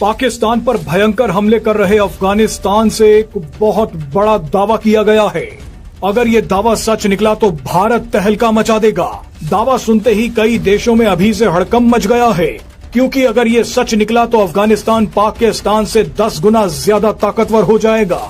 पाकिस्तान पर भयंकर हमले कर रहे अफगानिस्तान से एक बहुत बड़ा दावा किया गया है। अगर ये दावा सच निकला तो भारत तहलका मचा देगा। दावा सुनते ही कई देशों में अभी से हड़कंप मच गया है, क्योंकि अगर ये सच निकला तो अफगानिस्तान पाकिस्तान से 10 गुना ज्यादा ताकतवर हो जाएगा।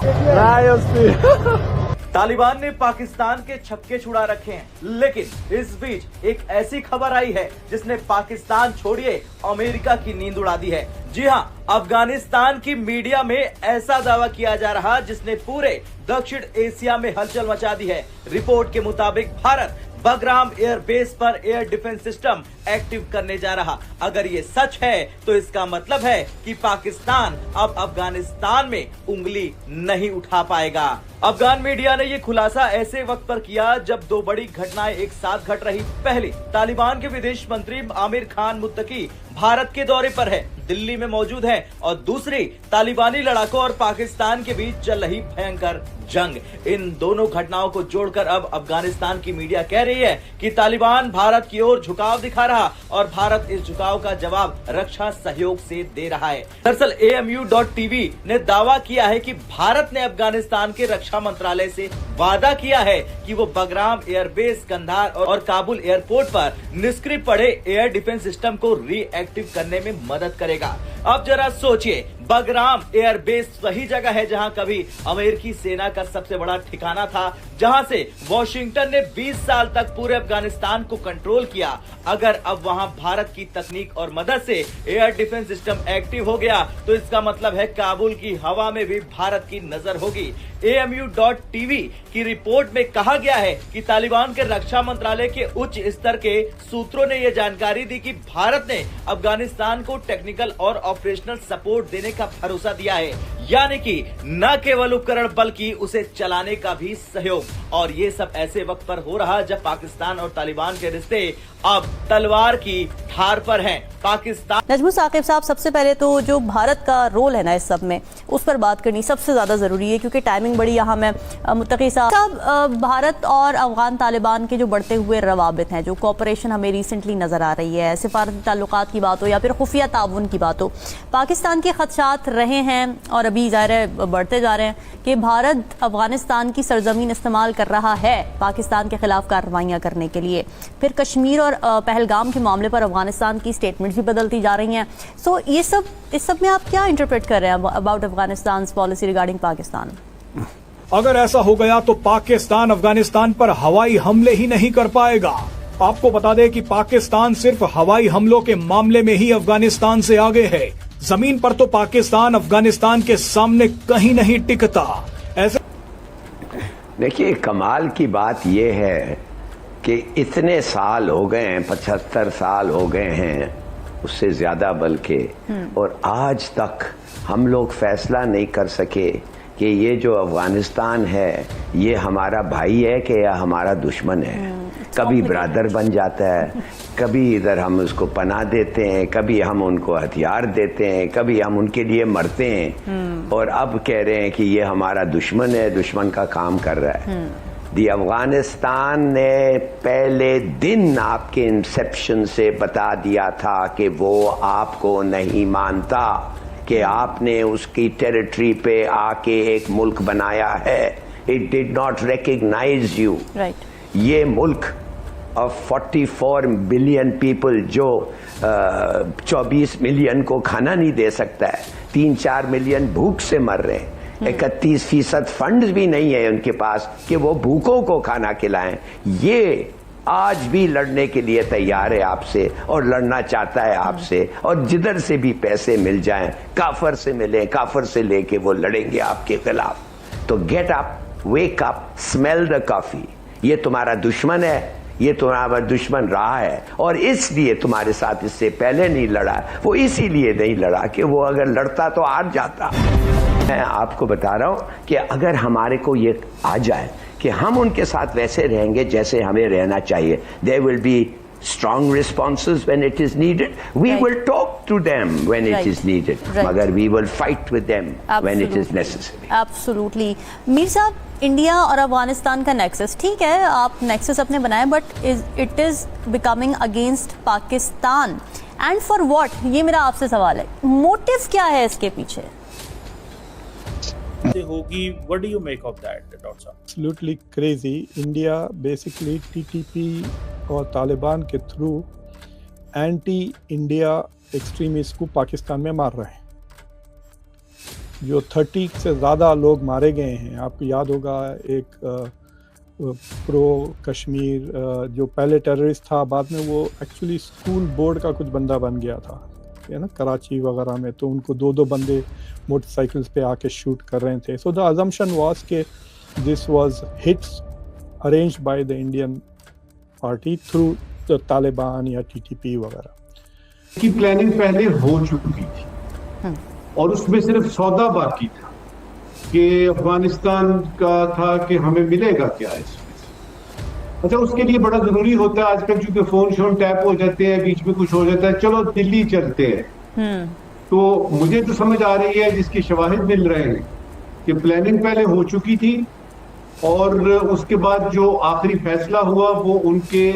तालिबान ने पाकिस्तान के छक्के छुड़ा रखे हैं, लेकिन इस बीच एक ऐसी खबर आई है जिसने पाकिस्तान छोड़िए अमेरिका की नींद उड़ा दी है। जी हां, अफगानिस्तान की मीडिया में ऐसा दावा किया जा रहा जिसने पूरे दक्षिण एशिया में हलचल मचा दी है। रिपोर्ट के मुताबिक भारत बगराम एयरबेस पर एयर डिफेंस सिस्टम एक्टिव करने जा रहा। अगर ये सच है तो इसका मतलब है कि पाकिस्तान अब अफगानिस्तान में उंगली नहीं उठा पाएगा। अफगान मीडिया ने ये खुलासा ऐसे वक्त पर किया जब दो बड़ी घटनाएं एक साथ घट रही। पहली, तालिबान के विदेश मंत्री आमिर खान मुत्तकी भारत के दौरे पर है, दिल्ली में मौजूद है, और दूसरी, तालिबानी लड़ाकों और पाकिस्तान के बीच चल रही भयंकर जंग। इन दोनों घटनाओं को जोड़कर अब अफगानिस्तान की मीडिया कह रही है कि तालिबान भारत की ओर झुकाव दिखा रहा और भारत इस झुकाव का जवाब रक्षा सहयोग से दे रहा है। दरअसल AMU.TV ने दावा किया है कि भारत ने अफगानिस्तान के रक्षा मंत्रालय से वादा किया है कि वो बगराम एयरबेस, कंधार और काबुल एयरपोर्ट पर निष्क्रिय पड़े एयर डिफेंस सिस्टम को रीएक्टिव करने में मदद करेगा। अब जरा सोचिए, बगराम एयरबेस वही जगह है जहां कभी अमेरिकी सेना का सबसे बड़ा ठिकाना था, जहां से वॉशिंगटन ने 20 साल तक पूरे अफगानिस्तान को कंट्रोल किया। अगर अब वहां भारत की तकनीक और मदद से एयर डिफेंस सिस्टम एक्टिव हो गया तो इसका मतलब है काबुल की हवा में भी भारत की नजर होगी। AMU.TV की रिपोर्ट में कहा गया है कि तालिबान के रक्षा मंत्रालय के उच्च स्तर के सूत्रों ने यह जानकारी दी कि भारत ने अफगानिस्तान को टेक्निकल और ऑपरेशनल सपोर्ट देने का भरोसा दिया है, यानी कि न केवल उपकरण बल्कि उसे चलाने का भी सहयोग। और ये सब ऐसे वक्त पर हो रहा जब पाकिस्तान और तालिबान के रिश्ते अब तलवार की धार पर हैं। पाकिस्तान नजमुल साकिब साहब, सबसे पहले तो जो भारत का रोल है ना इस सब में, उस पर बात करनी सबसे ज्यादा जरूरी है, क्योंकि टाइमिंग बड़ी यहाँ में मुत्तकी साहब, भारत और अफगान तालिबान के जो बढ़ते हुए रवाबित हैं, जो कोऑपरेशन हमें रिसेंटली नजर आ रही है, सिफारती ताल्लुकात की बात हो या फिर खुफिया ताउन की बात हो, पाकिस्तान के खदशात रहे हैं और अभी ज़ाहिर है बढ़ते जा रहे हैं कि भारत अफगानिस्तान की सरजमीन इस्तेमाल कर रहा है पाकिस्तान के खिलाफ कार्रवाइयाँ करने के लिए। फिर कश्मीर और पहलगाम के मामले पर अफगानिस्तान की स्टेटमेंट्स भी बदलती जा रही हैं। सो ये सब, इस सब में आप क्या इंटरप्रेट कर रहे हैं about Afghanistan policy regarding Pakistan? अगर ऐसा हो गया तो पाकिस्तान अफगानिस्तान पर हवाई हमले ही नहीं कर पाएगा। आपको बता दें कि पाकिस्तान सिर्फ हवाई हमलों के मामले में ही अफगानिस्तान से आगे है। जमीन पर तो पाकिस्तान अफगानिस्तान के सामने कहीं नहीं टिकता। ऐसे देखिए, कमाल की बात यह है कि इतने साल हो गए हैं, 75 साल हो गए हैं, उससे ज्यादा बल्कि, और आज तक हम लोग फैसला नहीं कर सके कि ये जो अफगानिस्तान है ये हमारा भाई है कि या हमारा दुश्मन है। कभी ब्रदर बन जाता है, कभी इधर हम उसको पनाह देते हैं, कभी हम उनको हथियार देते हैं, कभी हम उनके लिए मरते हैं, और अब कह रहे हैं कि ये हमारा दुश्मन है, दुश्मन का काम कर रहा है। दी अफगानिस्तान ने पहले दिन आपके इंसेप्शन से बता दिया था कि वो आपको नहीं मानता, कि आपने उसकी टेरिटरी पे आके एक मुल्क बनाया है। It did not recognise you. ये मुल्क ऑफ 44 बिलियन पीपल जो 24 मिलियन को खाना नहीं दे सकता है, 3-4 मिलियन भूख से मर रहे हैं, 31% फंड भी नहीं है उनके पास कि वो भूखों को खाना खिलाएं। ये आज भी लड़ने के लिए तैयार है आपसे और लड़ना चाहता है आपसे, और जिधर से भी पैसे मिल जाएं, काफर से मिले, काफर से लेके वो लड़ेंगे आपके खिलाफ। तो get up, wake up, smell the coffee. ये तुम्हारा दुश्मन है, ये तुम्हारा दुश्मन रहा है, और इसलिए तुम्हारे साथ इससे पहले नहीं लड़ा। वो इसीलिए नहीं लड़ा कि वो अगर लड़ता तो हार जाता। मैं आपको बता रहा हूं कि अगर हमारे को ये आ जाए कि हम उनके साथ वैसे रहेंगे जैसे हमें रहना चाहिए, there will be strong responses when it is needed. We will talk to them when it is needed. मगर we will fight with them when it is necessary. Absolutely. Mir साहब, इंडिया और अफगानिस्तान का नेक्सस, ठीक है, आप नेक्सस अपने बनाए, but it is becoming against Pakistan and for what, ये मेरा आपसे सवाल है, मोटिव क्या है इसके पीछे? होगी, what do you make of that, Dr. Saab? Absolutely crazy. India basically TTP और तालिबान के थ्रू एंटी इंडिया एक्सट्रीमिस्ट को पाकिस्तान में मार रहे हैं। जो 30 से ज़्यादा लोग मारे गए हैं, आपको याद होगा एक प्रो कश्मीर जो पहले टेररिस्ट था, बाद में वो एक्चुअली स्कूल बोर्ड का कुछ बंदा बन गया था, है ना, कराची वगैरह में। तो उनको दो बंदे मोटरसाइकिल्स पे आके शूट कर रहे थे। सो द अजम्पशन वाज के this was hits arranged by the Indian party through the Taliban या टीटीपी वगैरह की प्लानिंग पहले हो चुकी थी और उसमें सिर्फ सौदा बाकी था कि अफगानिस्तान का था कि हमें मिलेगा क्या इसमें। अच्छा, उसके लिए बड़ा जरूरी होता है आजकल, चूंकि फोन शोन टैप हो जाते हैं, बीच में कुछ हो जाता है, चलो दिल्ली चलते हैं। तो मुझे तो समझ आ रही है, जिसके शवाहिद मिल रहे हैं, कि प्लानिंग पहले हो चुकी थी और उसके बाद जो आखिरी फैसला हुआ वो उनके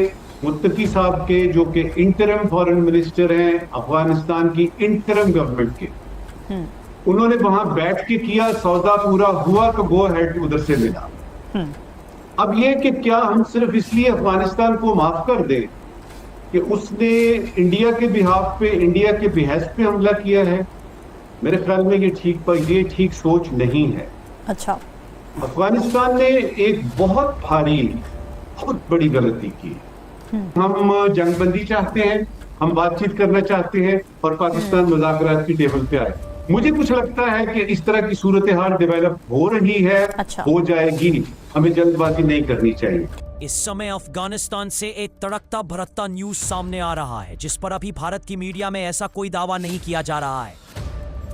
मुत्तकी साहब के, जो कि इंटरिम फॉरेन मिनिस्टर हैं अफगानिस्तान की इंटरिम गवर्नमेंट के, उन्होंने वहां बैठ के किया, सौदा पूरा हुआ तो गो हेड उधर से मिला। अब ये कि क्या हम सिर्फ इसलिए अफगानिस्तान को माफ कर दें कि उसने इंडिया के बिहाफ पे, इंडिया के बिहेस्ट पे हमला किया है? मेरे ख्याल में ये ठीक सोच नहीं है। अच्छा, अफगानिस्तान ने एक बहुत भारी, बहुत बड़ी गलती की। हम जंगबंदी चाहते हैं, हम बातचीत करना चाहते हैं और पाकिस्तान मुज़ाकरात की टेबल पे आए। मुझे कुछ लगता है कि इस तरह की सूरत हाल डेवलप हो रही है। अच्छा। हो जाएगी, हमें जल्दबाजी नहीं करनी चाहिए। इस समय अफगानिस्तान से एक तड़कता भड़कता न्यूज सामने आ रहा है, जिस पर अभी भारत की मीडिया में ऐसा कोई दावा नहीं किया जा रहा है,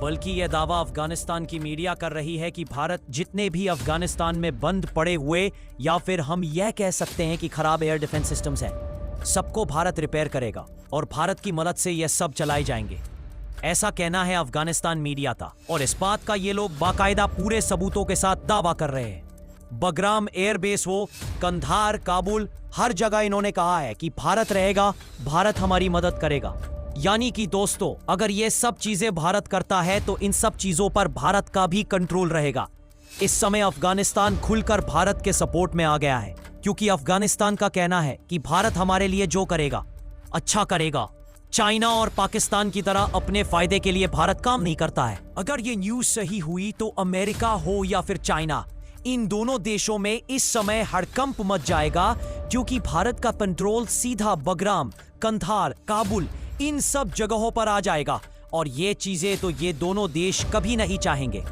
बल्कि यह दावा अफगानिस्तान की मीडिया कर रही है कि भारत जितने भी अफगानिस्तान में बंद पड़े हुए, या फिर हम यह कह सकते हैं कि खराब एयर डिफेंस सिस्टम्स हैं, सबको भारत रिपेयर करेगा और भारत की मदद से यह सब चलाए जाएंगे। ऐसा कहना है अफगानिस्तान मीडिया का, और इस बात का ये लोग बाकायदा पूरे सबूतों के साथ दावा कर रहे हैं। बगराम एयरबेस हो, कंधार, काबुल, हर जगह इन्होंने कहा है कि भारत रहेगा, भारत हमारी मदद करेगा। यानी कि दोस्तों, अगर ये सब चीजें भारत करता है तो इन सब चीजों पर भारत का भी कंट्रोल रहेगा। इस समय अफगानिस्तान खुलकर भारत के सपोर्ट में आ गया है, क्योंकि अफगानिस्तान का कहना है कि भारत हमारे लिए जो करेगा अच्छा करेगा। चाइना और पाकिस्तान की तरह अपने फायदे के लिए भारत काम नहीं करता है। अगर ये न्यूज सही हुई तो अमेरिका हो या फिर चाइना, इन दोनों देशों में इस समय हड़कंप मच जाएगा, क्योंकि भारत का कंट्रोल सीधा बगराम, कंधार, काबुल, इन सब जगहों पर आ जाएगा, और ये चीजें तो ये दोनों देश कभी नहीं चाहेंगे।